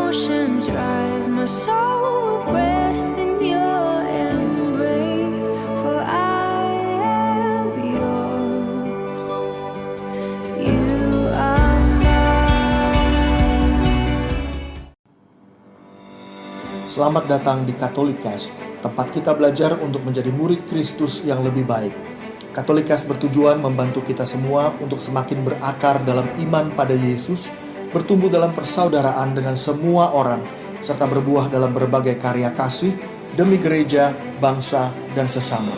emotions rise, my soul will rest in your embrace, for I am yours. You are mine. Selamat datang di Katolikast, tempat kita belajar untuk menjadi murid Kristus yang lebih baik. Katolikast bertujuan membantu kita semua untuk semakin berakar dalam iman pada Yesus, bertumbuh dalam persaudaraan dengan semua orang, serta berbuah dalam berbagai karya kasih demi gereja, bangsa, dan sesama.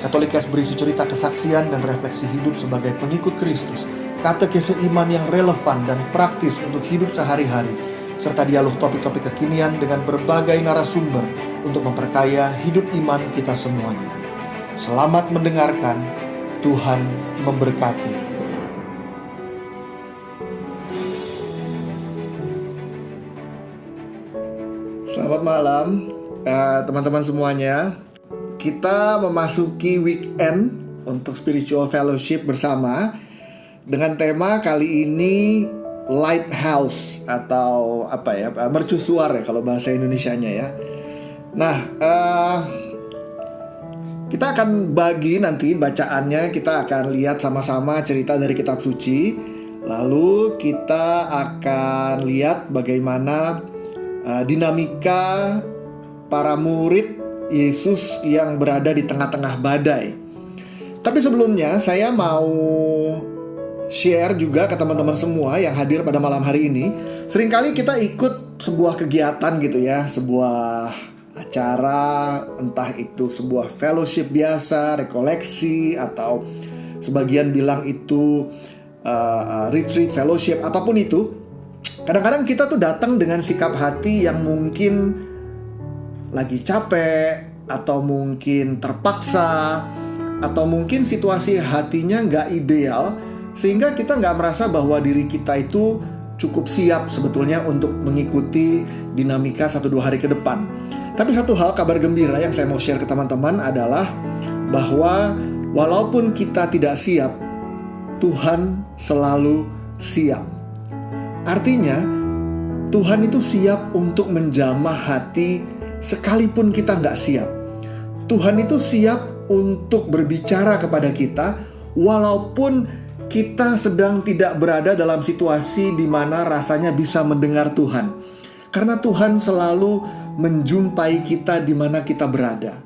Katolikast berisi cerita kesaksian dan refleksi hidup sebagai pengikut Kristus, katekese iman yang relevan dan praktis untuk hidup sehari-hari, serta dialog topik-topik kekinian dengan berbagai narasumber untuk memperkaya hidup iman kita semuanya. Selamat mendengarkan, Tuhan memberkati. Selamat malam, teman-teman semuanya. Kita memasuki weekend untuk spiritual fellowship bersama dengan tema kali ini Lighthouse atau mercusuar ya kalau bahasa Indonesianya ya. Nah, kita akan bagi nanti bacaannya, kita akan lihat sama-sama cerita dari kitab suci. Lalu kita akan lihat bagaimana dinamika para murid Yesus yang berada di tengah-tengah badai. Tapi sebelumnya saya mau share juga ke teman-teman semua yang hadir pada malam hari ini. Seringkali kita ikut sebuah kegiatan gitu ya, sebuah acara, entah itu sebuah fellowship biasa, rekoleksi, atau sebagian bilang itu retreat, fellowship, apapun itu. Kadang-kadang kita tuh datang dengan sikap hati yang mungkin lagi capek, atau mungkin terpaksa, atau mungkin situasi hatinya nggak ideal, sehingga kita nggak merasa bahwa diri kita itu cukup siap sebetulnya untuk mengikuti dinamika 1-2 hari ke depan. Tapi satu hal, kabar gembira yang saya mau share ke teman-teman adalah bahwa walaupun kita tidak siap, Tuhan selalu siap. Artinya, Tuhan itu siap untuk menjamah hati sekalipun kita nggak siap. Tuhan itu siap untuk berbicara kepada kita walaupun kita sedang tidak berada dalam situasi di mana rasanya bisa mendengar Tuhan. Karena Tuhan selalu menjumpai kita di mana kita berada.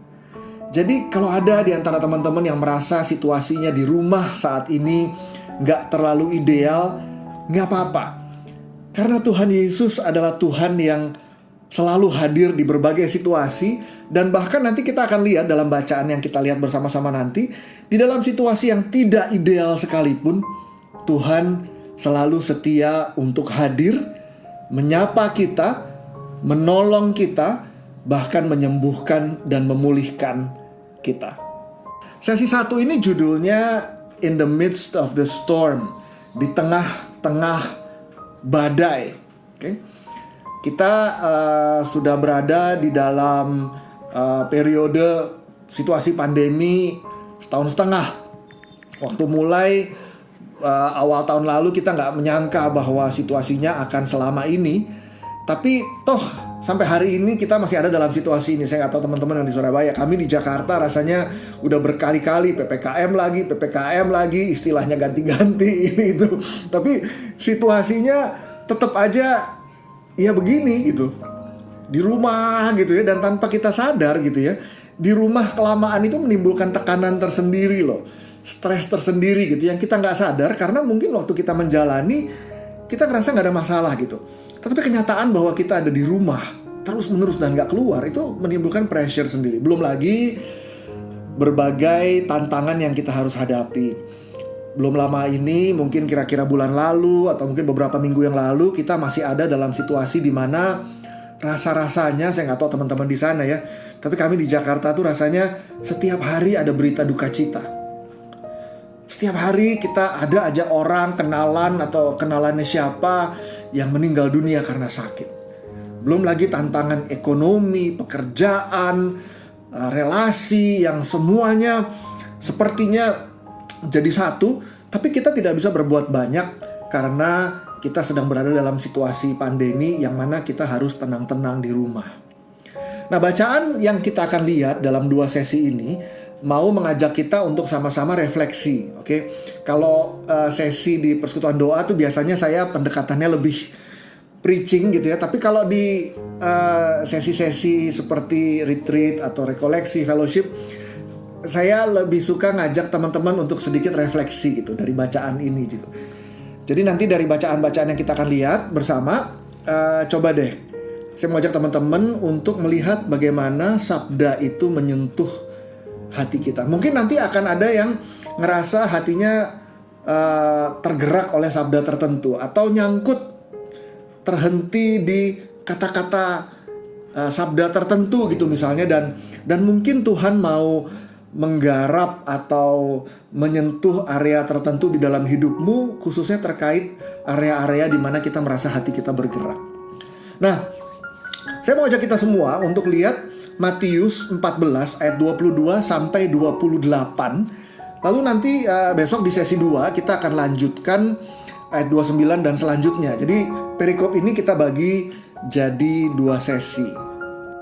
Jadi kalau ada di antara teman-teman yang merasa situasinya di rumah saat ini nggak terlalu ideal, nggak apa-apa. Karena Tuhan Yesus adalah Tuhan yang selalu hadir di berbagai situasi. Dan bahkan nanti kita akan lihat dalam bacaan yang kita lihat bersama-sama nanti, di dalam situasi yang tidak ideal sekalipun, Tuhan selalu setia untuk hadir, menyapa kita, menolong kita, bahkan menyembuhkan dan memulihkan kita. Sesi 1 ini judulnya In the Midst of the Storm, di tengah-tengah badai. Kita sudah berada di dalam periode situasi pandemi setahun setengah. Waktu mulai awal tahun lalu kita nggak menyangka bahwa situasinya akan selama ini. Tapi toh sampai hari ini kita masih ada dalam situasi ini. Saya nggak tahu teman-teman yang di Surabaya. Kami di Jakarta rasanya udah berkali-kali PPKM lagi, istilahnya ganti-ganti ini itu. Tapi situasinya tetap aja ya begini gitu. Di rumah gitu ya, dan tanpa kita sadar gitu ya. Di rumah kelamaan itu menimbulkan tekanan tersendiri loh. Stres tersendiri gitu yang kita nggak sadar, karena mungkin waktu kita menjalani kita ngerasa nggak ada masalah gitu. Tetapi kenyataan bahwa kita ada di rumah terus-menerus dan nggak keluar itu menimbulkan pressure sendiri. Belum lagi berbagai tantangan yang kita harus hadapi. Belum lama ini, mungkin kira-kira bulan lalu atau mungkin beberapa minggu yang lalu, kita masih ada dalam situasi di mana rasa-rasanya, saya nggak tahu teman-teman di sana ya, tapi kami di Jakarta tuh rasanya setiap hari ada berita duka cita. Setiap hari kita ada aja orang, kenalan atau kenalannya siapa yang meninggal dunia karena sakit. Belum lagi tantangan ekonomi, pekerjaan, relasi yang semuanya sepertinya jadi satu, tapi kita tidak bisa berbuat banyak karena kita sedang berada dalam situasi pandemi yang mana kita harus tenang-tenang di rumah. Nah, bacaan yang kita akan lihat dalam 2 sesi ini mau mengajak kita untuk sama-sama refleksi. Oke, kalau sesi di persekutuan doa tuh biasanya saya pendekatannya lebih preaching gitu ya. Tapi kalau di sesi-sesi seperti retreat atau rekoleksi, fellowship, saya lebih suka ngajak teman-teman untuk sedikit refleksi gitu dari bacaan ini gitu. Jadi nanti dari bacaan-bacaan yang kita akan lihat bersama, coba deh saya mau ajak teman-teman untuk melihat bagaimana sabda itu menyentuh hati kita. Mungkin nanti akan ada yang ngerasa hatinya tergerak oleh sabda tertentu, atau nyangkut terhenti di kata-kata sabda tertentu gitu misalnya, dan mungkin Tuhan mau menggarap atau menyentuh area tertentu di dalam hidupmu, khususnya terkait area-area di mana kita merasa hati kita bergerak. Nah, saya mau ajak kita semua untuk lihat Matius 14 ayat 22 sampai 28. Lalu nanti besok di sesi 2 kita akan lanjutkan ayat 29 dan selanjutnya. Jadi perikop ini kita bagi jadi 2 sesi.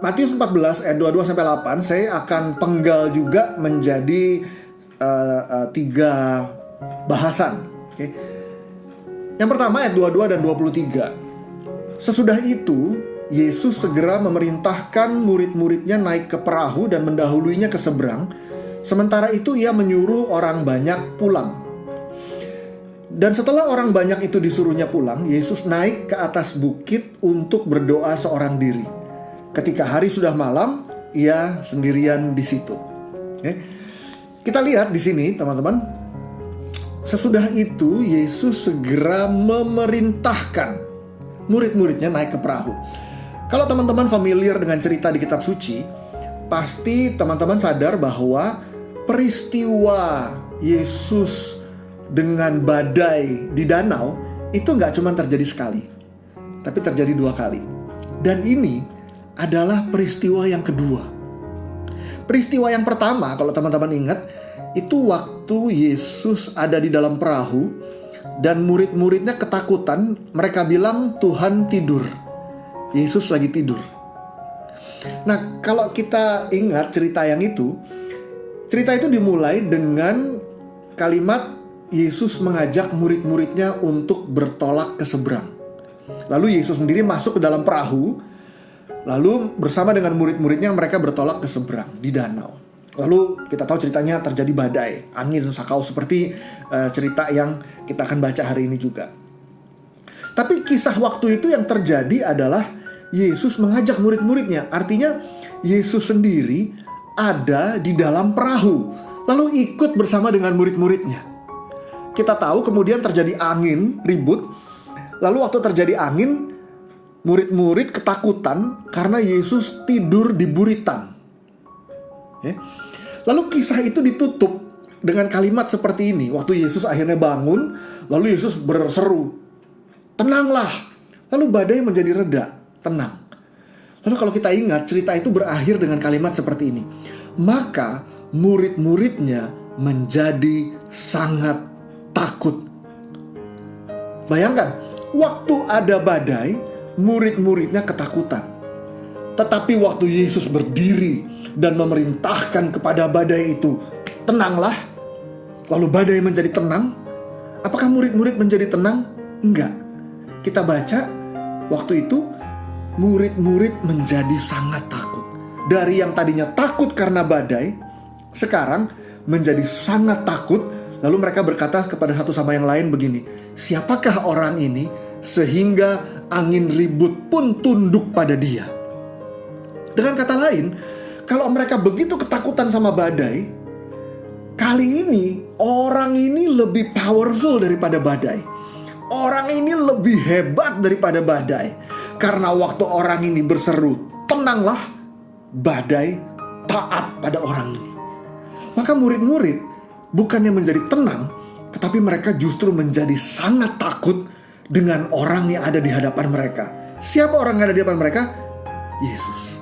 Matius 14 ayat 22 sampai 8 saya akan penggal juga menjadi 3 bahasan. Okay. Yang pertama ayat 22 dan 23. Sesudah itu Yesus segera memerintahkan murid-muridnya naik ke perahu dan mendahuluinya ke seberang. Sementara itu ia menyuruh orang banyak pulang. Dan setelah orang banyak itu disuruhnya pulang, Yesus naik ke atas bukit untuk berdoa seorang diri. Ketika hari sudah malam, ia sendirian di situ. Kita lihat di sini, teman-teman. Sesudah itu Yesus segera memerintahkan murid-muridnya naik ke perahu. Kalau teman-teman familiar dengan cerita di kitab suci, pasti teman-teman sadar bahwa peristiwa Yesus dengan badai di danau itu nggak cuma terjadi sekali, tapi terjadi 2 kali. Dan ini adalah peristiwa yang kedua. Peristiwa yang pertama, kalau teman-teman ingat, itu waktu Yesus ada di dalam perahu dan murid-muridnya ketakutan. Mereka bilang Tuhan tidur, Yesus lagi tidur. Nah, kalau kita ingat cerita itu dimulai dengan kalimat Yesus mengajak murid-muridnya untuk bertolak ke seberang. Lalu Yesus sendiri masuk ke dalam perahu, lalu bersama dengan murid-muridnya mereka bertolak ke seberang di danau. Lalu kita tahu ceritanya terjadi badai, angin sakau seperti cerita yang kita akan baca hari ini juga. Tapi kisah waktu itu yang terjadi adalah Yesus mengajak murid-muridnya. Artinya Yesus sendiri ada di dalam perahu, lalu ikut bersama dengan murid-muridnya. Kita tahu kemudian terjadi angin, ribut. Lalu waktu terjadi angin, murid-murid ketakutan karena Yesus tidur di buritan. Lalu kisah itu ditutup dengan kalimat seperti ini. Waktu Yesus akhirnya bangun, lalu Yesus berseru, "Tenanglah." Lalu badai menjadi reda, tenang. Lalu kalau kita ingat, cerita itu berakhir dengan kalimat seperti ini. Maka murid-muridnya menjadi sangat takut. Bayangkan, waktu ada badai, murid-muridnya ketakutan. Tetapi waktu Yesus berdiri dan memerintahkan kepada badai itu, "Tenanglah," lalu badai menjadi tenang. Apakah murid-murid menjadi tenang? Enggak. Kita baca, waktu itu murid-murid menjadi sangat takut. Dari yang tadinya takut karena badai, sekarang menjadi sangat takut. Lalu mereka berkata kepada satu sama yang lain begini, "Siapakah orang ini sehingga angin ribut pun tunduk pada dia?" Dengan kata lain, kalau mereka begitu ketakutan sama badai, kali ini orang ini lebih powerful daripada badai. Orang ini lebih hebat daripada badai. Karena waktu orang ini berseru, "Tenanglah," badai taat pada orang ini. Maka murid-murid bukannya menjadi tenang, tetapi mereka justru menjadi sangat takut dengan orang yang ada di hadapan mereka. Siapa orang yang ada di hadapan mereka? Yesus.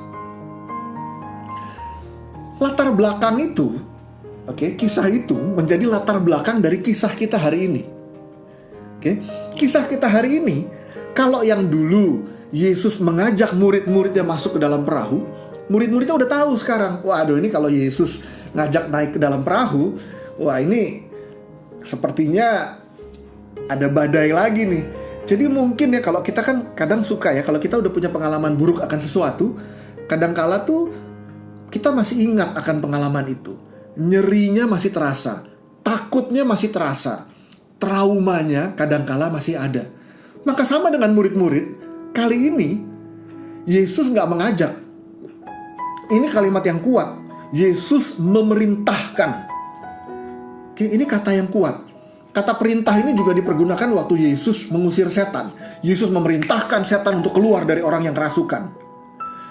Latar belakang itu, kisah itu menjadi latar belakang dari kisah kita hari ini. Oke, kisah kita hari ini, kalau yang dulu Yesus mengajak murid-muridnya masuk ke dalam perahu, murid-muridnya udah tahu sekarang, waduh ini kalau Yesus ngajak naik ke dalam perahu, wah ini sepertinya ada badai lagi nih. Jadi mungkin ya, kalau kita kan kadang suka ya, kalau kita udah punya pengalaman buruk akan sesuatu, kadangkala tuh kita masih ingat akan pengalaman itu. Nyerinya masih terasa, takutnya masih terasa, traumanya kadangkala masih ada. Maka sama dengan murid-murid, kali ini Yesus gak mengajak. Ini kalimat yang kuat. Yesus memerintahkan. Oke, ini kata yang kuat. Kata perintah ini juga dipergunakan waktu Yesus mengusir setan. Yesus memerintahkan setan untuk keluar dari orang yang kerasukan.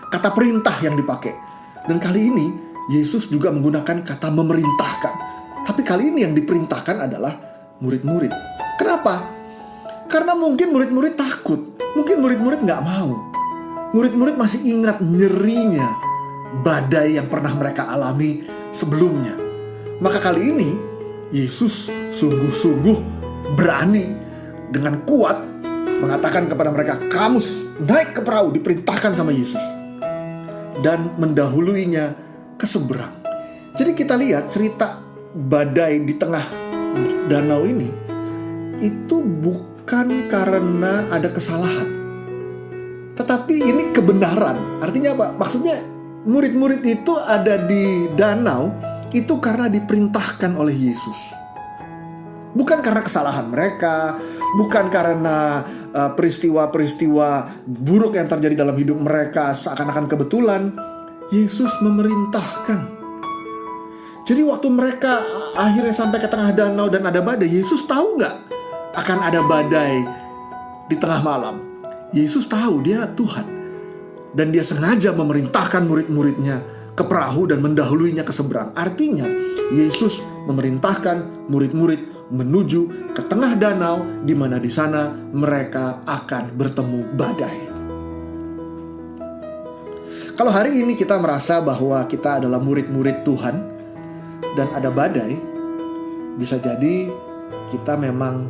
Kata perintah yang dipakai. Dan kali ini Yesus juga menggunakan kata memerintahkan. Tapi kali ini yang diperintahkan adalah murid-murid. Kenapa? Karena mungkin murid-murid takut. Mungkin murid-murid gak mau. Murid-murid masih ingat nyerinya badai yang pernah mereka alami sebelumnya. Maka kali ini Yesus sungguh-sungguh berani dengan kuat mengatakan kepada mereka, kamu naik ke perahu, diperintahkan sama Yesus, dan mendahuluinya ke seberang. Jadi kita lihat cerita badai di tengah danau ini, itu bukan karena ada kesalahan, tetapi ini kebenaran. Artinya apa? Maksudnya murid-murid itu ada di danau itu karena diperintahkan oleh Yesus. Bukan karena kesalahan mereka, bukan karena peristiwa-peristiwa buruk yang terjadi dalam hidup mereka seakan-akan kebetulan. Yesus memerintahkan. Jadi waktu mereka akhirnya sampai ke tengah danau dan ada badai, Yesus tahu nggak akan ada badai di tengah malam? Yesus tahu, dia Tuhan. Dan dia sengaja memerintahkan murid-muridnya ke perahu dan mendahuluinya ke seberang. Artinya Yesus memerintahkan murid-murid menuju ke tengah danau, di mana di sana mereka akan bertemu badai. Kalau hari ini kita merasa bahwa kita adalah murid-murid Tuhan dan ada badai, bisa jadi kita memang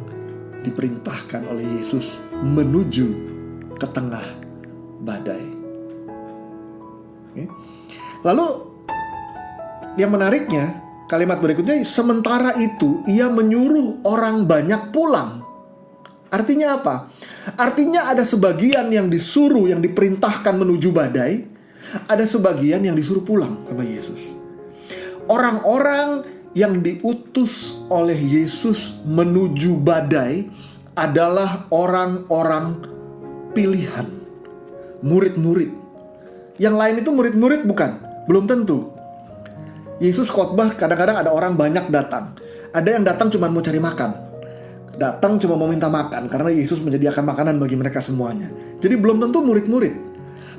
diperintahkan oleh Yesus menuju ke tengah badai. Lalu yang menariknya, kalimat berikutnya, sementara itu ia menyuruh orang banyak pulang. Artinya apa? Artinya ada sebagian yang disuruh, yang diperintahkan menuju badai, ada sebagian yang disuruh pulang sama Yesus. Orang-orang yang diutus oleh Yesus menuju badai adalah orang-orang pilihan, murid-murid. Yang lain itu murid-murid bukan? Belum tentu. Yesus khotbah, kadang-kadang ada orang banyak datang. Ada yang datang cuma mau cari makan, datang cuma mau minta makan, karena Yesus menyediakan makanan bagi mereka semuanya. Jadi belum tentu murid-murid.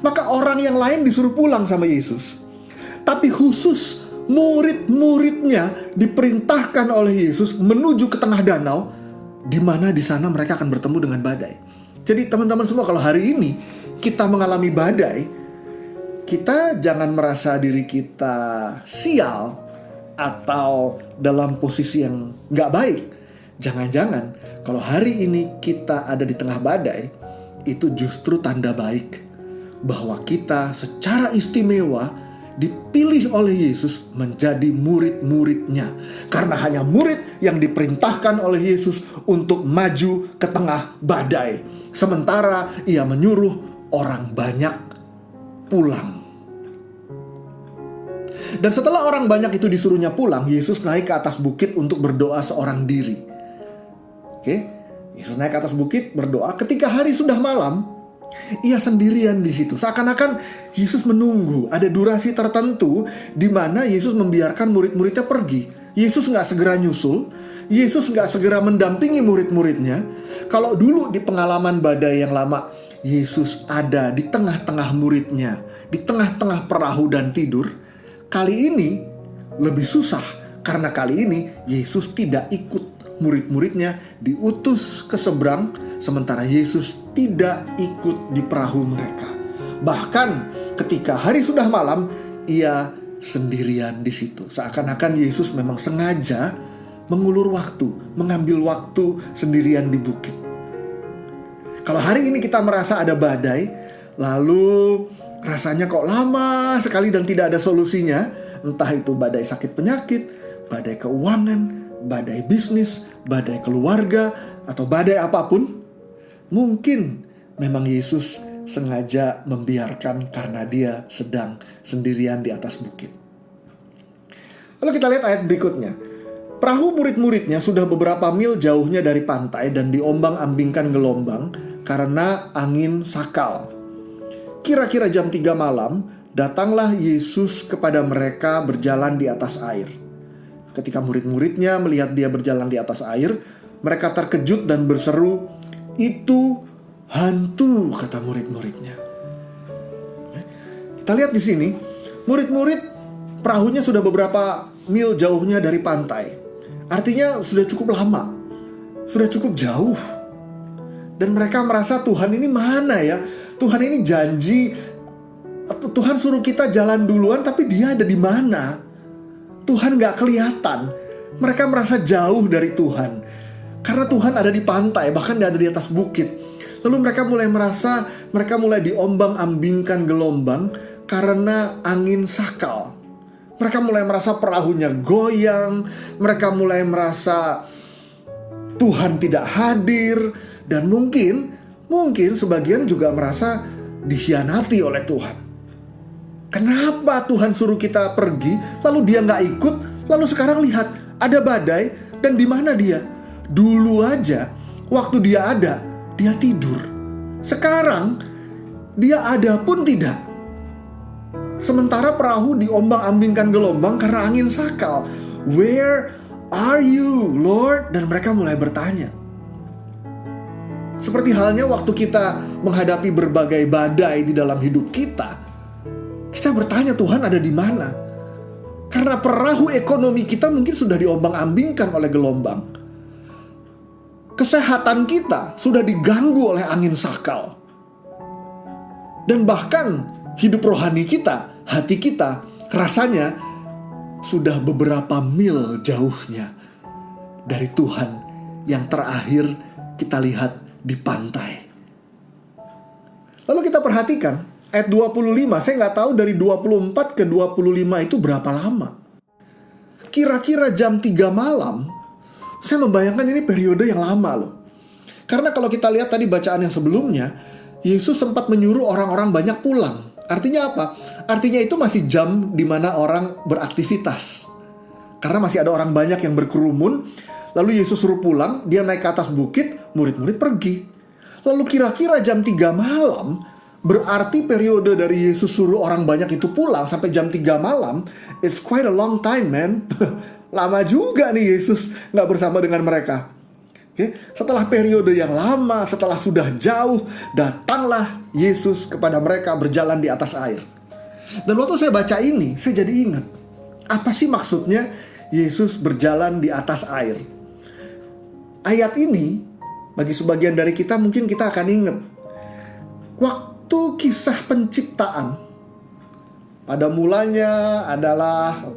Maka orang yang lain disuruh pulang sama Yesus. Tapi khusus murid-muridnya diperintahkan oleh Yesus menuju ke tengah danau, di mana di sana mereka akan bertemu dengan badai. Jadi teman-teman semua, kalau hari ini kita mengalami badai, kita jangan merasa diri kita sial atau dalam posisi yang gak baik. Jangan-jangan kalau hari ini kita ada di tengah badai, itu justru tanda baik bahwa kita secara istimewa dipilih oleh Yesus menjadi murid-muridnya. Karena hanya murid yang diperintahkan oleh Yesus untuk maju ke tengah badai, sementara ia menyuruh orang banyak pulang. Dan setelah orang banyak itu disuruhnya pulang, Yesus naik ke atas bukit untuk berdoa seorang diri. Oke, Yesus naik ke atas bukit berdoa. Ketika hari sudah malam, ia sendirian di situ. Seakan-akan Yesus menunggu. Ada durasi tertentu di mana Yesus membiarkan murid-muridnya pergi. Yesus nggak segera nyusul. Yesus nggak segera mendampingi murid-muridnya. Kalau dulu di pengalaman badai yang lama, Yesus ada di tengah-tengah muridnya, di tengah-tengah perahu dan tidur. Kali ini lebih susah, karena kali ini Yesus tidak ikut. Murid-muridnya diutus ke seberang, sementara Yesus tidak ikut di perahu mereka. Bahkan ketika hari sudah malam, ia sendirian di situ. Seakan-akan Yesus memang sengaja mengulur waktu, mengambil waktu sendirian di bukit. Kalau hari ini kita merasa ada badai, lalu rasanya kok lama sekali dan tidak ada solusinya, entah itu badai sakit penyakit, badai keuangan, badai bisnis, badai keluarga, atau badai apapun, mungkin memang Yesus sengaja membiarkan karena dia sedang sendirian di atas bukit. Lalu kita lihat ayat berikutnya. Perahu murid-muridnya sudah beberapa mil jauhnya dari pantai dan diombang-ambingkan gelombang karena angin sakal. Kira-kira jam 3 malam, datanglah Yesus kepada mereka berjalan di atas air. Ketika murid-muridnya melihat dia berjalan di atas air, mereka terkejut dan berseru, "Itu hantu," kata murid-muridnya. Kita lihat di sini, murid-murid perahunya sudah beberapa mil jauhnya dari pantai. Artinya sudah cukup lama, sudah cukup jauh. Dan mereka merasa, Tuhan ini mana ya? Tuhan ini janji, Tuhan suruh kita jalan duluan, tapi dia ada di mana? Tuhan gak kelihatan. Mereka merasa jauh dari Tuhan. Karena Tuhan ada di pantai, bahkan dia ada di atas bukit. Lalu mereka mulai merasa, mereka mulai diombang-ambingkan gelombang karena angin sakal. Mereka mulai merasa perahunya goyang. Mereka mulai merasa Tuhan tidak hadir. Dan mungkin sebagian juga merasa dikhianati oleh Tuhan. Kenapa Tuhan suruh kita pergi, lalu dia gak ikut, lalu sekarang lihat, ada badai, dan di mana dia? Dulu aja, waktu dia ada, dia tidur. Sekarang, dia ada pun tidak. Sementara perahu diombang-ambingkan gelombang karena angin sakal. Where are you, Lord? Dan mereka mulai bertanya. Seperti halnya waktu kita menghadapi berbagai badai di dalam hidup kita, kita bertanya, Tuhan ada di mana? Karena perahu ekonomi kita mungkin sudah diombang-ambingkan oleh gelombang. Kesehatan kita sudah diganggu oleh angin sakal. Dan bahkan hidup rohani kita, hati kita, rasanya sudah beberapa mil jauhnya dari Tuhan yang terakhir kita lihat di pantai. Lalu kita perhatikan ayat 25, saya nggak tahu dari 24 ke 25 itu berapa lama. Kira-kira jam 3 malam, saya membayangkan ini periode yang lama loh. Karena kalau kita lihat tadi bacaan yang sebelumnya, Yesus sempat menyuruh orang-orang banyak pulang. Artinya apa? Artinya itu masih jam di mana orang beraktivitas. Karena masih ada orang banyak yang berkerumun. Lalu Yesus suruh pulang, dia naik ke atas bukit, murid-murid pergi. Lalu kira-kira jam 3 malam, berarti periode dari Yesus suruh orang banyak itu pulang sampai jam 3 malam, it's quite a long time, man. Lama juga nih Yesus gak bersama dengan mereka. Okay? Setelah periode yang lama, setelah sudah jauh, datanglah Yesus kepada mereka berjalan di atas air. Dan waktu saya baca ini, saya jadi ingat, apa sih maksudnya Yesus berjalan di atas air? Ayat ini, bagi sebagian dari kita mungkin kita akan ingat, waktu kisah penciptaan, pada mulanya adalah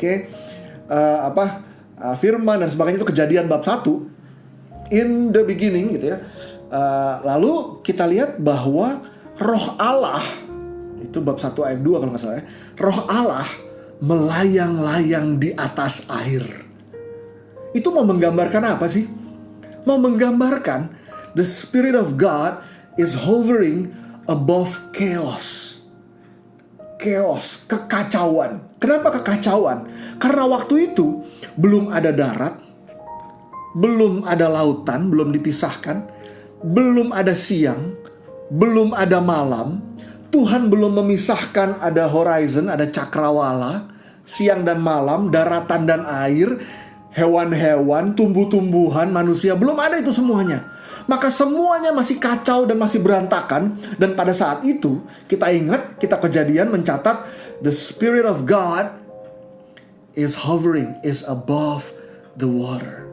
firman dan sebagainya, itu Kejadian bab 1, in the beginning gitu ya. Lalu kita lihat bahwa Roh Allah, itu bab 1 ayat 2 kalau nggak salah ya, Roh Allah melayang-layang di atas air. Itu mau menggambarkan apa sih? Mau menggambarkan the Spirit of God is hovering above chaos. Chaos, kekacauan. Kenapa kekacauan? Karena waktu itu belum ada darat, belum ada lautan, belum dipisahkan, belum ada siang, belum ada malam. Tuhan belum memisahkan ada horizon, ada cakrawala, siang dan malam, daratan dan air, hewan-hewan, tumbuh-tumbuhan, manusia, belum ada itu semuanya. Maka semuanya masih kacau dan masih berantakan. Dan pada saat itu kita ingat, kitab Kejadian mencatat the Spirit of God is hovering, is above the water.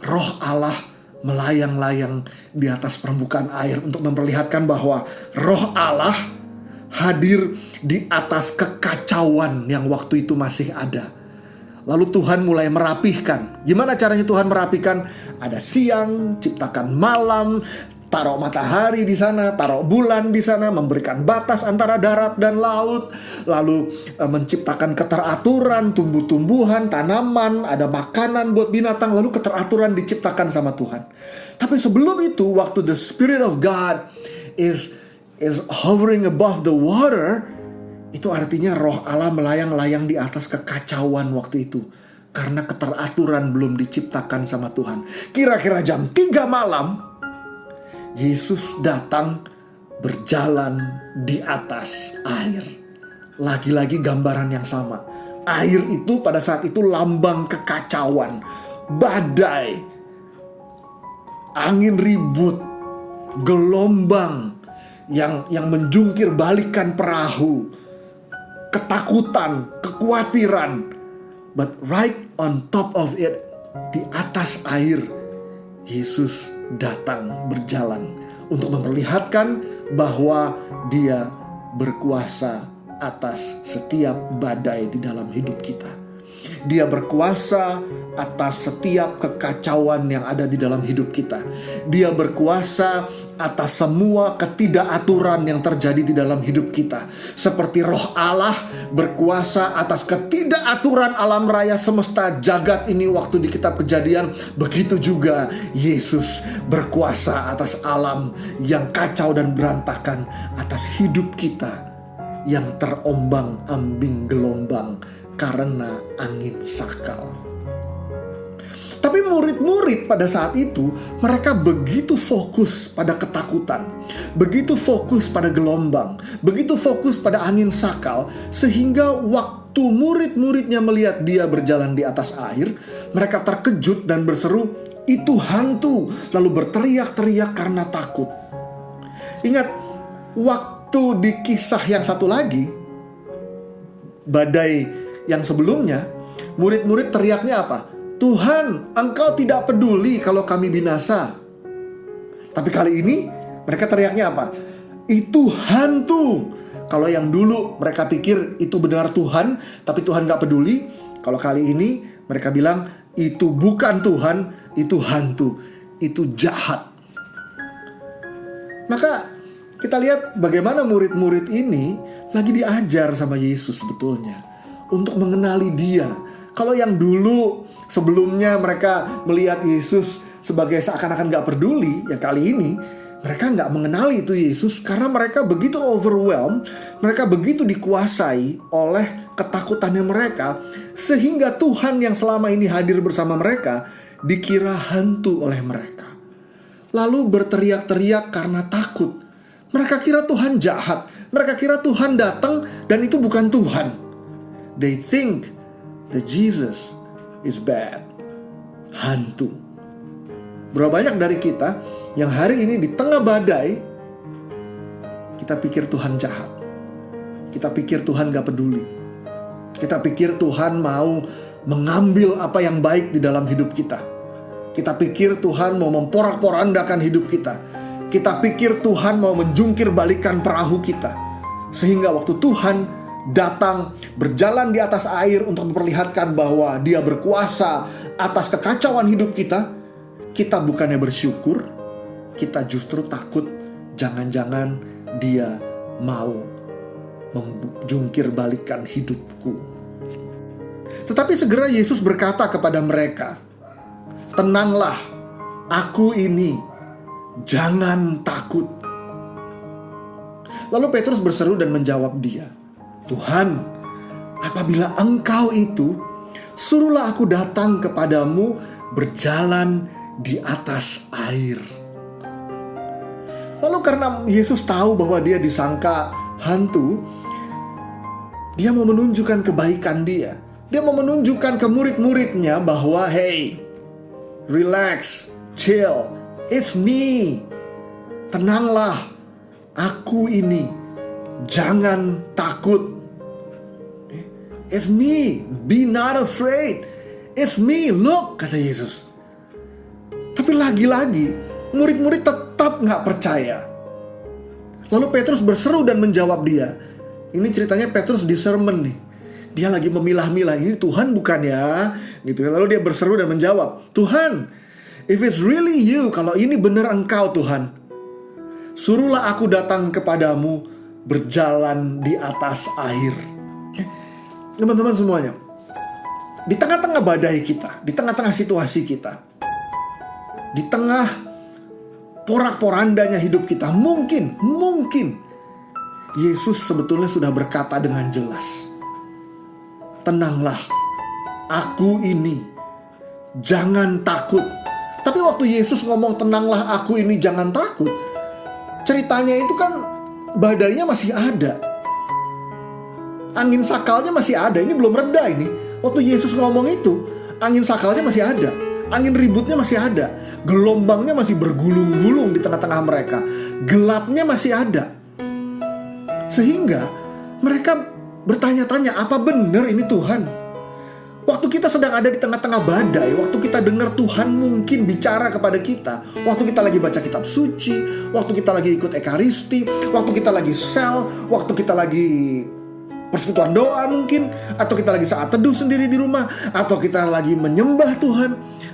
Roh Allah melayang-layang di atas permukaan air untuk memperlihatkan bahwa Roh Allah hadir di atas kekacauan yang waktu itu masih ada. Lalu Tuhan mulai merapihkan. Gimana caranya Tuhan merapihkan? Ada siang, ciptakan malam, taruh matahari di sana, taruh bulan di sana, memberikan batas antara darat dan laut, lalu menciptakan keteraturan, tumbuh-tumbuhan, tanaman, ada makanan buat binatang, lalu keteraturan diciptakan sama Tuhan. Tapi sebelum itu, waktu the Spirit of God is hovering above the water, itu artinya roh Allah melayang-layang di atas kekacauan waktu itu. Karena keteraturan belum diciptakan sama Tuhan. Kira-kira jam 3 malam, Yesus datang berjalan di atas air. Lagi-lagi gambaran yang sama. Air itu pada saat itu lambang kekacauan, badai, angin ribut, gelombang yang menjungkir balikan perahu, ketakutan, kekhawatiran. But right on top of it, di atas air, Yesus datang berjalan untuk memperlihatkan bahwa Dia berkuasa atas setiap badai di dalam hidup kita. Dia berkuasa atas setiap kekacauan yang ada di dalam hidup kita. Dia berkuasa atas semua ketidakaturan yang terjadi di dalam hidup kita. Seperti roh Allah berkuasa atas ketidakaturan alam raya semesta jagat ini waktu di kitab Kejadian, begitu juga Yesus berkuasa atas alam yang kacau dan berantakan, atas hidup kita yang terombang-ambing gelombang karena angin sakal. Tapi murid-murid pada saat itu, mereka begitu fokus pada ketakutan, begitu fokus pada gelombang, begitu fokus pada angin sakal, sehingga waktu murid-muridnya melihat Dia berjalan di atas air, mereka terkejut dan berseru, "Itu hantu!" Lalu berteriak-teriak karena takut. Ingat, waktu di kisah yang satu lagi, badai yang sebelumnya, murid-murid teriaknya apa? "Tuhan, Engkau tidak peduli kalau kami binasa." Tapi kali ini mereka teriaknya apa? "Itu hantu." Kalau yang dulu mereka pikir itu benar Tuhan, tapi Tuhan gak peduli. Kalau kali ini mereka bilang itu bukan Tuhan, itu hantu, itu jahat. Maka kita lihat bagaimana murid-murid ini lagi diajar sama Yesus sebetulnya untuk mengenali Dia. Kalau yang dulu sebelumnya mereka melihat Yesus sebagai seakan-akan gak peduli, yang kali ini mereka gak mengenali itu Yesus karena mereka begitu overwhelmed, mereka begitu dikuasai oleh ketakutannya mereka, sehingga Tuhan yang selama ini hadir bersama mereka dikira hantu oleh mereka. Lalu berteriak-teriak karena takut. Mereka kira Tuhan jahat, mereka kira Tuhan datang dan itu bukan Tuhan. They think that Jesus is bad. Hantu. Berapa banyak dari kita yang hari ini di tengah badai, kita pikir Tuhan jahat, kita pikir Tuhan gak peduli, kita pikir Tuhan mau mengambil apa yang baik di dalam hidup kita, kita pikir Tuhan mau memporak-porandakan hidup kita, kita pikir Tuhan mau menjungkir balikan perahu kita. Sehingga waktu Tuhan datang berjalan di atas air untuk memperlihatkan bahwa Dia berkuasa atas kekacauan hidup kita, kita bukannya bersyukur, kita justru takut. Jangan-jangan Dia mau menjungkir balikan hidupku. Tetapi segera Yesus berkata kepada mereka, "Tenanglah, aku ini, jangan takut." Lalu Petrus berseru dan menjawab Dia, "Tuhan, apabila Engkau itu, suruhlah aku datang kepadamu berjalan di atas air." Lalu karena Yesus tahu bahwa dia disangka hantu, Dia mau menunjukkan kebaikan Dia. Dia mau menunjukkan ke murid-muridnya bahwa, hey, relax, chill, it's me. Tenanglah, aku ini, jangan takut. It's me, be not afraid. It's me, look, kata Yesus. Tapi lagi-lagi murid-murid tetap gak percaya. Lalu Petrus berseru dan menjawab dia. Ini ceritanya Petrus di sermon nih. Dia lagi memilah-milah, ini Tuhan bukan ya? Gitu. Lalu dia berseru dan menjawab, Tuhan, if it's really you, kalau ini benar Engkau Tuhan, suruhlah aku datang kepadamu berjalan di atas air. Teman-teman semuanya, di tengah-tengah badai kita, di tengah-tengah situasi kita, di tengah porak-porandanya hidup kita, mungkin Yesus sebetulnya sudah berkata dengan jelas, tenanglah, aku ini, jangan takut. Tapi waktu Yesus ngomong tenanglah aku ini, jangan takut, ceritanya itu kan badainya masih ada, angin sakalnya masih ada. Ini belum reda ini. Waktu Yesus ngomong itu, angin sakalnya masih ada, angin ributnya masih ada, gelombangnya masih bergulung-gulung di tengah-tengah mereka, gelapnya masih ada. Sehingga mereka bertanya-tanya, apa benar ini Tuhan? Waktu kita sedang ada di tengah-tengah badai, waktu kita dengar Tuhan mungkin bicara kepada kita, waktu kita lagi baca kitab suci, waktu kita lagi ikut ekaristi, waktu kita lagi sel, waktu kita lagi persekutuan doa mungkin, atau kita lagi saat teduh sendiri di rumah, atau kita lagi menyembah Tuhan,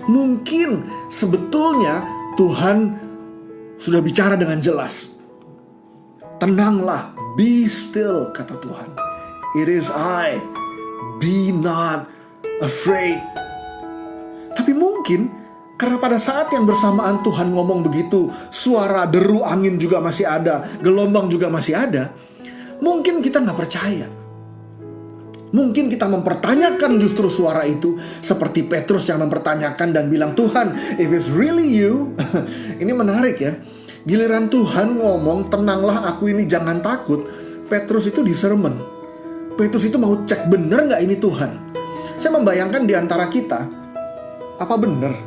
mungkin sebetulnya Tuhan sudah bicara dengan jelas. Tenanglah, be still, kata Tuhan. It is I, be not afraid. Tapi mungkin karena pada saat yang bersamaan Tuhan ngomong begitu, suara deru angin juga masih ada, gelombang juga masih ada, mungkin kita gak percaya. Mungkin kita mempertanyakan justru suara itu, seperti Petrus yang mempertanyakan dan bilang, Tuhan, if it's really you. Ini menarik ya. Giliran Tuhan ngomong, tenanglah aku ini, jangan takut, Petrus itu disermon. Petrus itu mau cek, bener gak ini Tuhan? Saya membayangkan di antara kita, apa bener?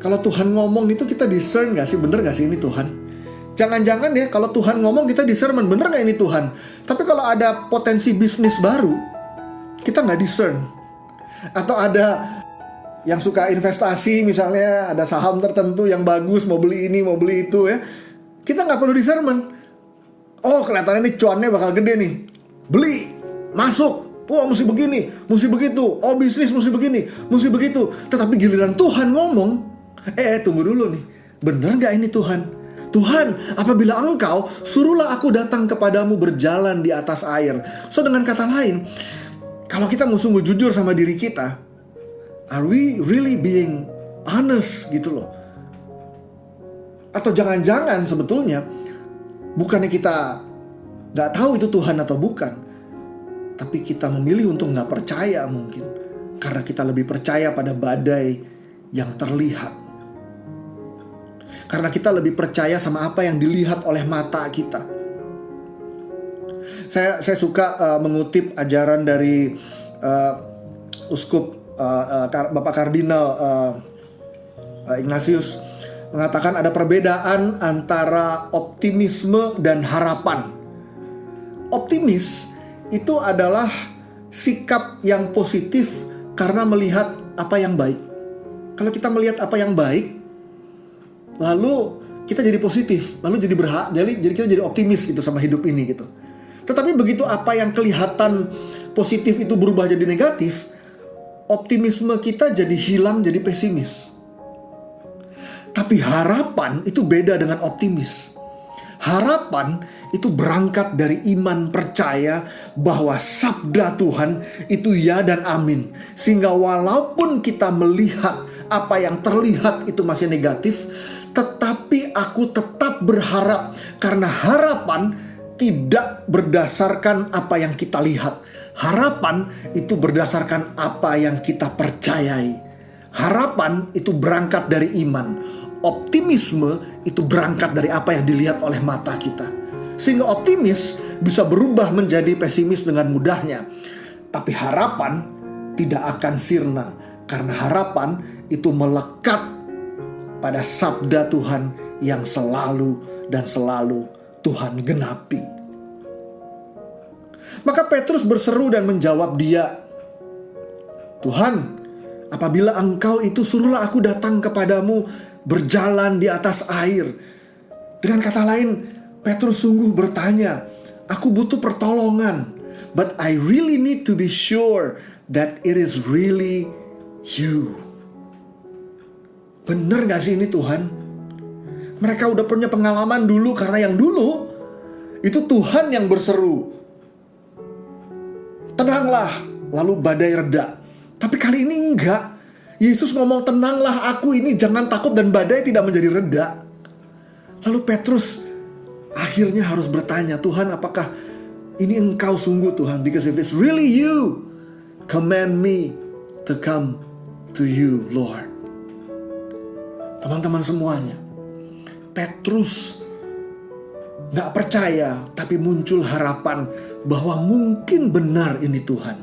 Kalau Tuhan ngomong itu kita discern gak sih? Bener gak sih ini Tuhan? Jangan-jangan ya, kalau Tuhan ngomong kita discern, bener gak ini Tuhan? Tapi kalau ada potensi bisnis baru, kita gak discern. Atau ada yang suka investasi, misalnya ada saham tertentu yang bagus, mau beli ini, mau beli itu ya, kita gak perlu discernment. Oh, kelihatannya nih cuannya bakal gede nih, beli, masuk. Wah, mesti begini, mesti begitu. Oh, bisnis mesti begini, mesti begitu. Tetapi giliran Tuhan ngomong, tunggu dulu nih, bener gak ini Tuhan? Tuhan, apabila Engkau, suruhlah aku datang kepadamu berjalan di atas air. So, dengan kata lain, kalau kita mau sungguh jujur sama diri kita, are we really being honest gitu loh? Atau jangan-jangan sebetulnya bukannya kita gak tahu itu Tuhan atau bukan, tapi kita memilih untuk gak percaya mungkin, karena kita lebih percaya pada badai yang terlihat. Karena kita lebih percaya sama apa yang dilihat oleh mata kita. Saya suka mengutip ajaran dari Uskup Bapak Kardinal Ignatius, mengatakan ada perbedaan antara optimisme dan harapan. Optimis itu adalah sikap yang positif karena melihat apa yang baik. Kalau kita melihat apa yang baik, lalu kita jadi positif, lalu jadi kita jadi optimis gitu sama hidup ini gitu. Tetapi begitu apa yang kelihatan positif itu berubah jadi negatif, optimisme kita jadi hilang, jadi pesimis. Tapi harapan itu beda dengan optimis. Harapan itu berangkat dari iman percaya bahwa sabda Tuhan itu ya dan amin. Sehingga walaupun kita melihat apa yang terlihat itu masih negatif, tetapi aku tetap berharap, karena harapan tidak berdasarkan apa yang kita lihat. Harapan itu berdasarkan apa yang kita percayai. Harapan itu berangkat dari iman. Optimisme itu berangkat dari apa yang dilihat oleh mata kita. Sehingga optimis bisa berubah menjadi pesimis dengan mudahnya. Tapi harapan tidak akan sirna, karena harapan itu melekat pada sabda Tuhan yang selalu dan selalu Tuhan genapi. Maka Petrus berseru dan menjawab dia, Tuhan, apabila Engkau itu, suruhlah aku datang kepadamu berjalan di atas air. Dengan kata lain, Petrus sungguh bertanya, aku butuh pertolongan. but I really need to be sure that it is really you. Bener gak sih ini Tuhan? Mereka udah punya pengalaman dulu, karena yang dulu itu Tuhan yang berseru, tenanglah, lalu badai reda. Tapi kali ini enggak. Yesus ngomong, tenanglah, aku ini, jangan takut, dan badai tidak menjadi reda. Lalu Petrus akhirnya harus bertanya, Tuhan, apakah ini engkau sungguh Tuhan? Because if it's really you, command me to come to you, Lord. Teman-teman semuanya, Petrus gak percaya, tapi muncul harapan bahwa mungkin benar ini Tuhan.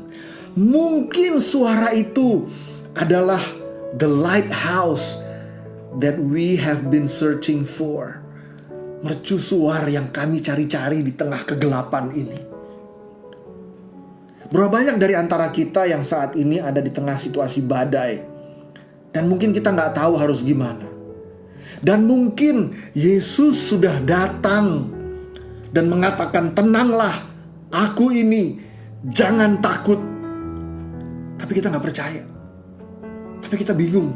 Mungkin suara itu adalah the lighthouse that we have been searching for. Mercusuar yang kami cari-cari di tengah kegelapan ini. Berapa banyak dari antara kita yang saat ini ada di tengah situasi badai, dan mungkin kita gak tahu harus gimana. Dan mungkin Yesus sudah datang dan mengatakan, tenanglah, aku ini, jangan takut. Tapi kita gak percaya. Tapi kita bingung.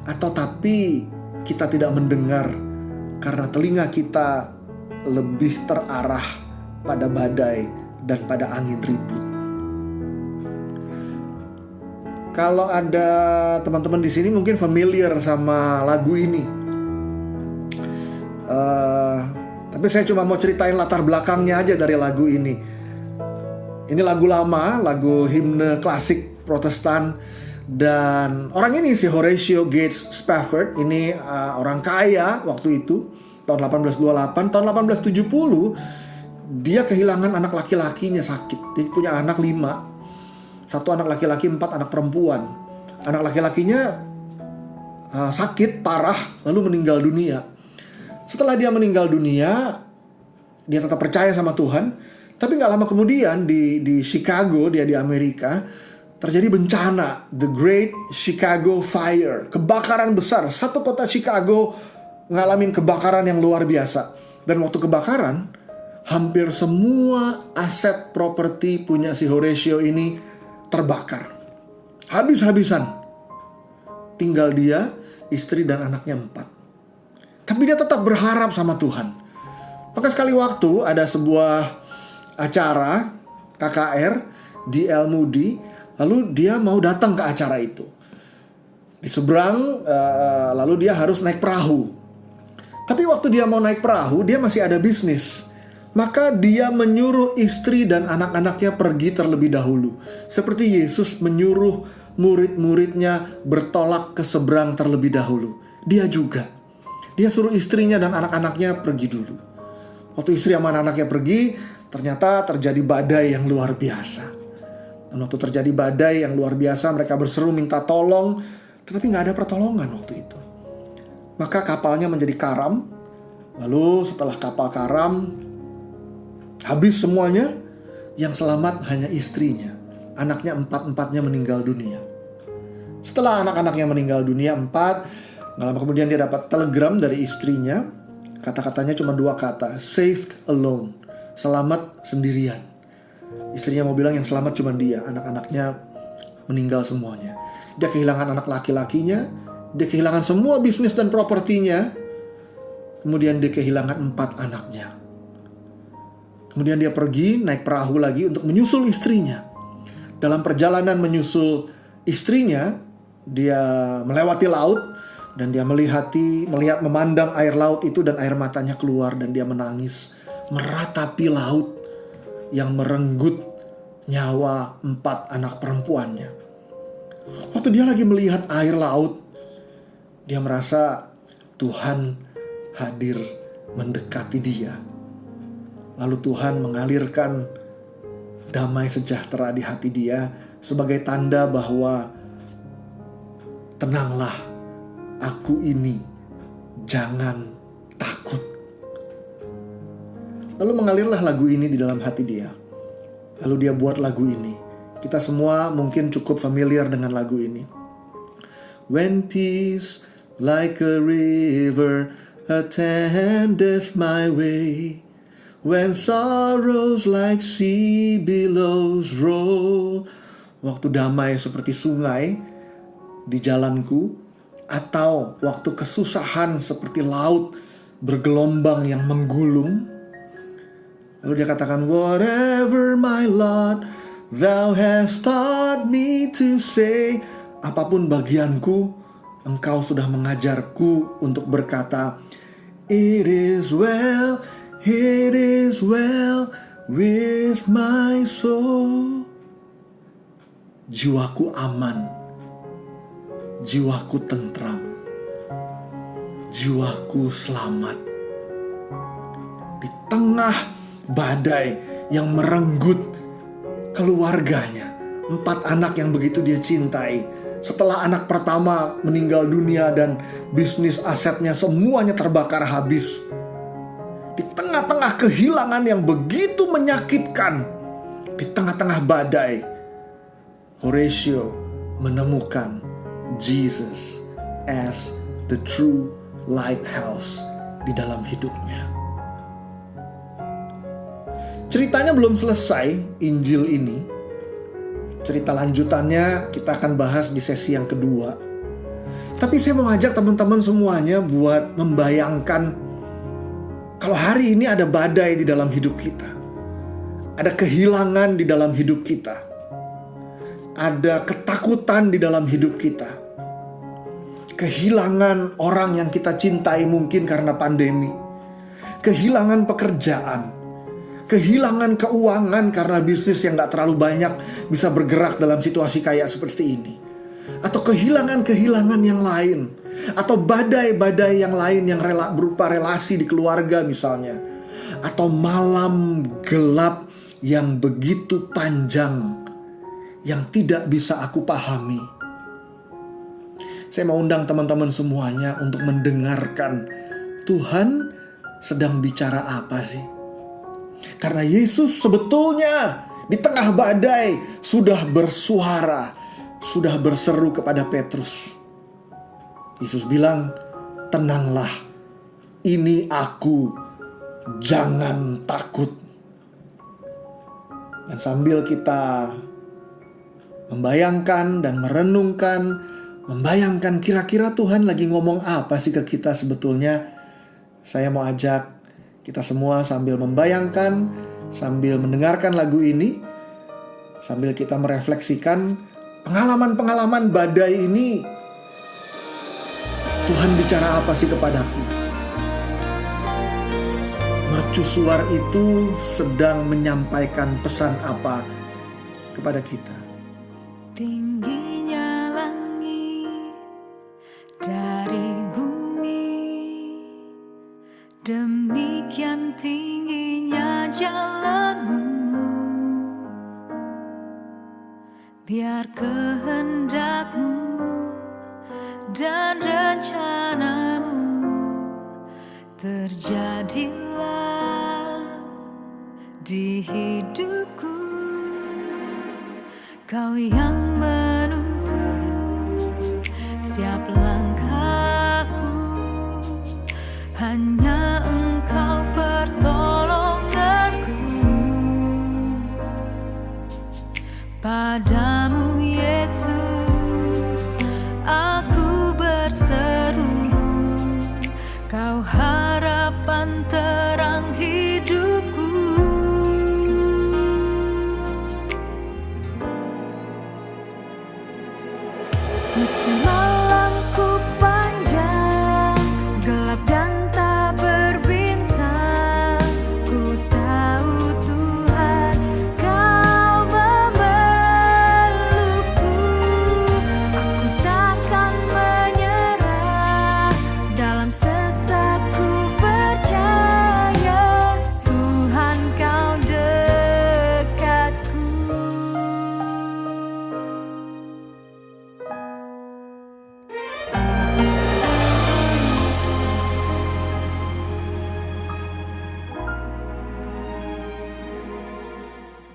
Atau tapi kita tidak mendengar karena telinga kita lebih terarah pada badai dan pada angin ribut. Kalau ada teman-teman di sini mungkin familiar sama lagu ini. Tapi saya cuma mau ceritain latar belakangnya aja dari lagu ini. Ini lagu lama, lagu himne klasik Protestan. Dan orang ini si Horatio Gates Spafford, ini orang kaya waktu itu, tahun 1828. Tahun 1870 dia kehilangan anak laki-lakinya sakit. Dia punya anak 5. 1 anak laki-laki, 4 anak perempuan. Anak laki-lakinya sakit parah, lalu meninggal dunia. Setelah dia meninggal dunia, dia tetap percaya sama Tuhan. Tapi gak lama kemudian di Chicago, dia di Amerika, terjadi bencana, The Great Chicago Fire. Kebakaran besar, satu kota Chicago ngalamin kebakaran yang luar biasa. Dan waktu kebakaran, hampir semua aset properti punya si Horatio ini terbakar. Habis-habisan. Tinggal dia, istri dan anaknya 4. Tapi dia tetap berharap sama Tuhan. Maka sekali waktu ada sebuah acara KKR di El Moody, lalu dia mau datang ke acara itu. Di seberang, lalu dia harus naik perahu. Tapi waktu dia mau naik perahu, dia masih ada bisnis. Maka dia menyuruh istri dan anak-anaknya pergi terlebih dahulu. Seperti Yesus menyuruh murid-muridnya bertolak ke seberang terlebih dahulu. Dia juga. Dia suruh istrinya dan anak-anaknya pergi dulu. Waktu istri sama anak-anaknya pergi, ternyata terjadi badai yang luar biasa. Dan waktu terjadi badai yang luar biasa, mereka berseru minta tolong, tetapi gak ada pertolongan waktu itu. Maka kapalnya menjadi karam. Lalu setelah kapal karam, habis semuanya, yang selamat hanya istrinya. Anaknya 4-empatnya meninggal dunia. Setelah anak-anaknya meninggal dunia 4, gak lama kemudian dia dapat telegram dari istrinya. Kata-katanya cuma 2 kata, saved alone, selamat sendirian. Istrinya mau bilang yang selamat cuma dia, anak-anaknya meninggal semuanya. Dia kehilangan anak laki-lakinya, dia kehilangan semua bisnis dan propertinya. Kemudian dia kehilangan 4 anaknya. Kemudian dia pergi naik perahu lagi untuk menyusul istrinya. Dalam perjalanan menyusul istrinya, dia melewati laut dan dia melihat memandang air laut itu dan air matanya keluar dan dia menangis meratapi laut yang merenggut nyawa 4 anak perempuannya. Waktu dia lagi melihat air laut, dia merasa Tuhan hadir mendekati dia. Lalu Tuhan mengalirkan damai sejahtera di hati dia sebagai tanda bahwa tenanglah, aku ini, jangan takut. Lalu mengalirlah lagu ini di dalam hati dia. Lalu dia buat lagu ini. Kita semua mungkin cukup familiar dengan lagu ini. When peace like a river attendeth my way, when sorrows like sea billows roll. Waktu damai seperti sungai di jalanku, atau waktu kesusahan seperti laut bergelombang yang menggulung. Lalu dia katakan, whatever my lot thou hast taught me to say. Apapun bagianku, engkau sudah mengajarku untuk berkata, it is well with my soul. Jiwaku aman, jiwaku tentram, jiwaku selamat. Di tengah badai yang merenggut keluarganya, 4 anak yang begitu dia cintai. Setelah anak pertama meninggal dunia dan bisnis asetnya semuanya terbakar habis. Di tengah-tengah kehilangan yang begitu menyakitkan, di tengah-tengah badai, Horatio menemukan Jesus as the true lighthouse di dalam hidupnya. Ceritanya belum selesai, Injil ini. Cerita lanjutannya kita akan bahas di sesi yang kedua. Tapi saya mau ngajak teman-teman semuanya buat membayangkan kalau hari ini ada badai di dalam hidup kita. Ada kehilangan di dalam hidup kita. Ada ketakutan di dalam hidup kita. Kehilangan orang yang kita cintai mungkin karena pandemi. Kehilangan pekerjaan. Kehilangan keuangan karena bisnis yang gak terlalu banyak bisa bergerak dalam situasi kayak seperti ini. Atau kehilangan-kehilangan yang lain. Atau badai-badai yang lain yang berupa relasi di keluarga misalnya. Atau malam gelap yang begitu panjang yang tidak bisa aku pahami. Saya mau undang teman-teman semuanya untuk mendengarkan Tuhan sedang bicara apa sih? Karena Yesus sebetulnya di tengah badai sudah bersuara, sudah berseru kepada Petrus. Yesus bilang, tenanglah, ini aku, jangan takut. Dan sambil kita membayangkan dan merenungkan, membayangkan kira-kira Tuhan lagi ngomong apa sih ke kita sebetulnya, saya mau ajak kita semua sambil membayangkan, sambil mendengarkan lagu ini, sambil kita merefleksikan pengalaman-pengalaman badai ini. Tuhan bicara apa sih kepadaku? Mercusuar itu sedang menyampaikan pesan apa kepada kita? Tingginya langit dari bumi, demikian tingginya jalanmu. Biar kehendakmu dan rencanamu terjadilah di hidupku. Kau yang menuntun setiap langkahku, hanya Engkau pertolonganku. Padamu Yesus aku berseru, Kau harapan terang hidupku. Meski malamku panjang, gelap dan tak berbintang, ku tahu Tuhan Kau memelukku. Aku takkan menyerah, dalam sesak ku percaya Tuhan Kau dekatku.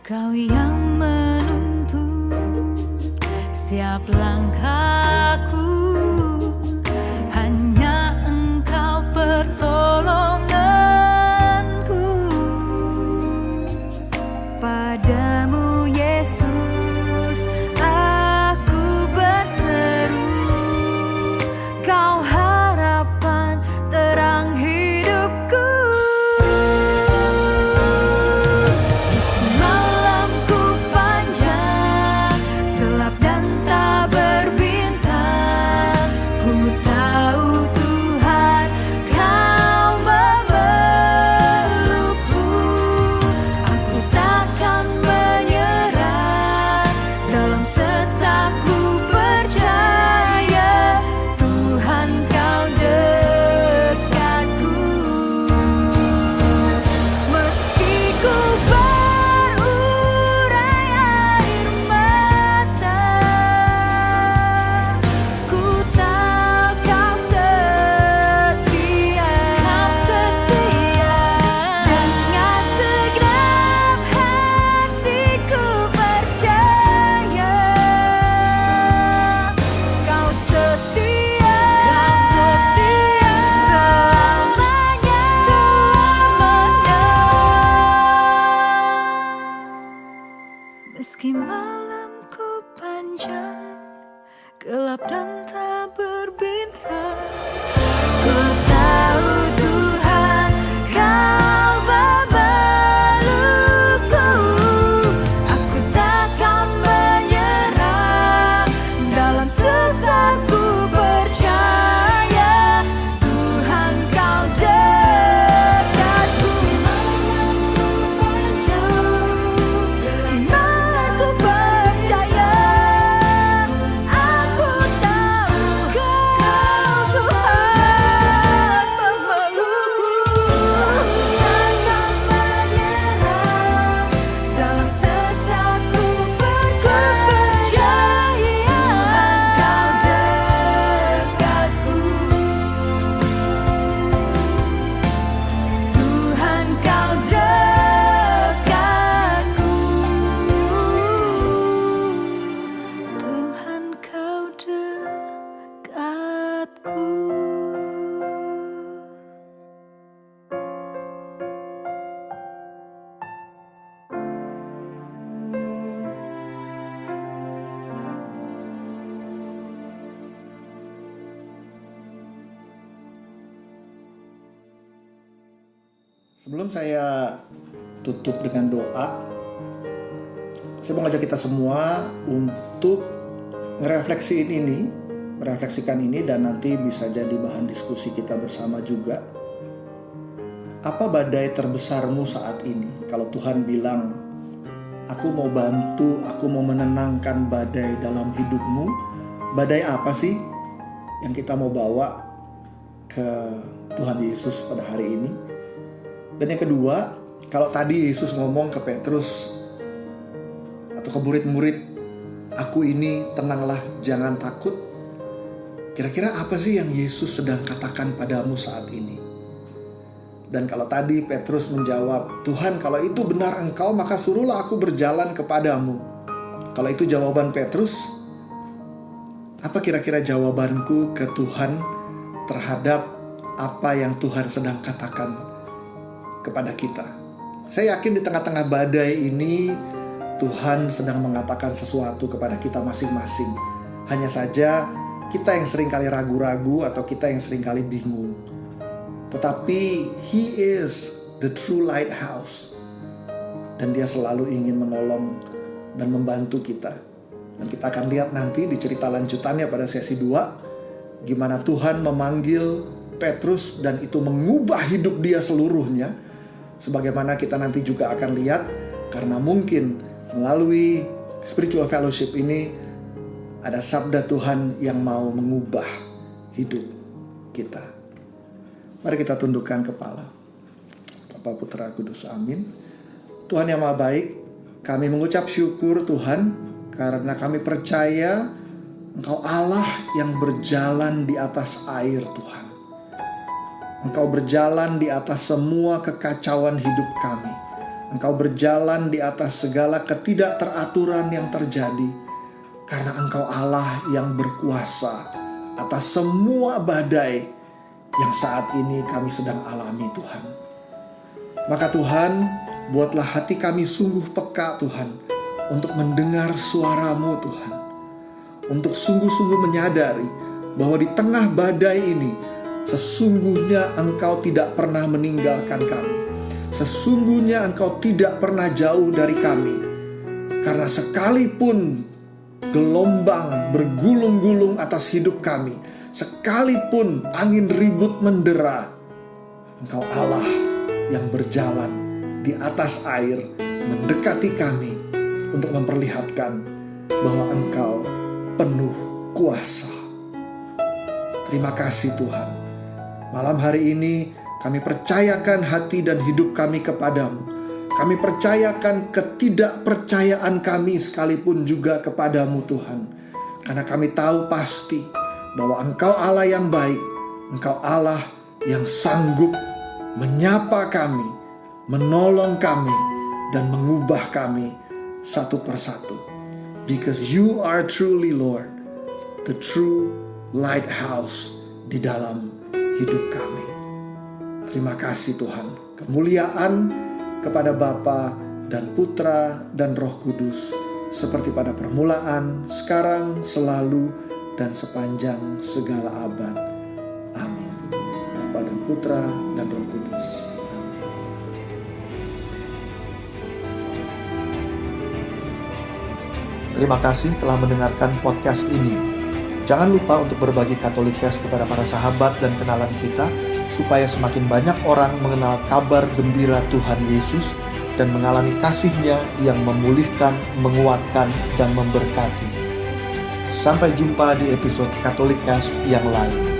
Kau yang menuntun setiap langkahku, hanya Engkau pertolonganku. Padamu Yesus aku berseru, Kau harapan terang hidupku. Meski malamku panjang, gelap dan tak berbintang, ku tahu Tuhan Kau memelukku. Aku takkan menyerah, dalam sesak ku percaya Tuhan Kau dekatku. Meski ku berurai air mata, ku tahu Kau setia. Dengan segenap hatiku percaya Kau setia, selamanya. Meski malamku panjang, gelap dan tak berbintang, ku tahu Tuhan Kau memelukku. Aku takkan menyerah, dalam sesak ku percaya Tuhan Kau dekatku. Imanku percaya, aku tahu Kau Tuhan memelukku. Takkan menyerah, dalam sesak ku percaya Tuhan Kau dekatku. Tuhan Kau dekatku. Tuhan Kau dekatku. Sebelum saya tutup dengan doa, saya mau ngajak kita semua untuk merefleksikan ini dan nanti bisa jadi bahan diskusi kita bersama juga. Apa badai terbesarmu saat ini? Kalau Tuhan bilang, aku mau bantu, aku mau menenangkan badai dalam hidupmu, badai apa sih yang kita mau bawa ke Tuhan Yesus pada hari ini? Dan yang kedua, kalau tadi Yesus ngomong ke Petrus atau ke murid-murid, aku ini tenanglah, jangan takut. Kira-kira apa sih yang Yesus sedang katakan padamu saat ini? Dan kalau tadi Petrus menjawab, Tuhan kalau itu benar Engkau, maka suruhlah aku berjalan kepadamu. Kalau itu jawaban Petrus, apa kira-kira jawabanku ke Tuhan terhadap apa yang Tuhan sedang katakan kepada kita? Saya yakin di tengah-tengah badai ini Tuhan sedang mengatakan sesuatu kepada kita masing-masing. Hanya saja kita yang seringkali ragu-ragu atau kita yang seringkali bingung. Tetapi He is the true lighthouse, dan Dia selalu ingin menolong dan membantu kita. Dan kita akan lihat nanti di cerita lanjutannya pada sesi 2, gimana Tuhan memanggil Petrus dan itu mengubah hidup dia seluruhnya. Sebagaimana kita nanti juga akan lihat, karena mungkin melalui spiritual fellowship ini ada sabda Tuhan yang mau mengubah hidup kita. Mari kita tundukkan kepala. Bapa, Putra, Kudus, amin. Tuhan yang Maha Baik, kami mengucap syukur Tuhan, karena kami percaya Engkau Allah yang berjalan di atas air Tuhan. Engkau berjalan di atas semua kekacauan hidup kami. Engkau berjalan di atas segala ketidakteraturan yang terjadi. Karena Engkau Allah yang berkuasa atas semua badai yang saat ini kami sedang alami Tuhan. Maka Tuhan, Buatlah hati kami sungguh peka Tuhan, untuk mendengar suara-Mu Tuhan. Untuk sungguh-sungguh menyadari bahwa di tengah badai ini, sesungguhnya Engkau tidak pernah meninggalkan kami. Sesungguhnya Engkau tidak pernah jauh dari kami. Karena sekalipun gelombang bergulung-gulung atas hidup kami, sekalipun angin ribut mendera, Engkau Allah yang berjalan di atas air mendekati kami untuk memperlihatkan bahwa Engkau penuh kuasa. Terima kasih Tuhan. Malam hari ini kami percayakan hati dan hidup kami kepadamu. Kami percayakan ketidakpercayaan kami sekalipun juga kepadamu Tuhan. Karena kami tahu pasti bahwa Engkau Allah yang baik. Engkau Allah yang sanggup menyapa kami, menolong kami, dan mengubah kami satu persatu. Because you are truly Lord, the true lighthouse di dalam hidup kami. Terima kasih Tuhan. Kemuliaan kepada Bapa dan Putra dan Roh Kudus, seperti pada permulaan, sekarang, selalu, dan sepanjang segala abad. Amin. Bapa dan Putra dan Roh Kudus. Amin. Terima kasih telah mendengarkan podcast ini. Jangan lupa untuk berbagi Katolikes kepada para sahabat dan kenalan kita, supaya semakin banyak orang mengenal kabar gembira Tuhan Yesus dan mengalami kasih-Nya yang memulihkan, menguatkan, dan memberkati. Sampai jumpa di episode Katolikes yang lain.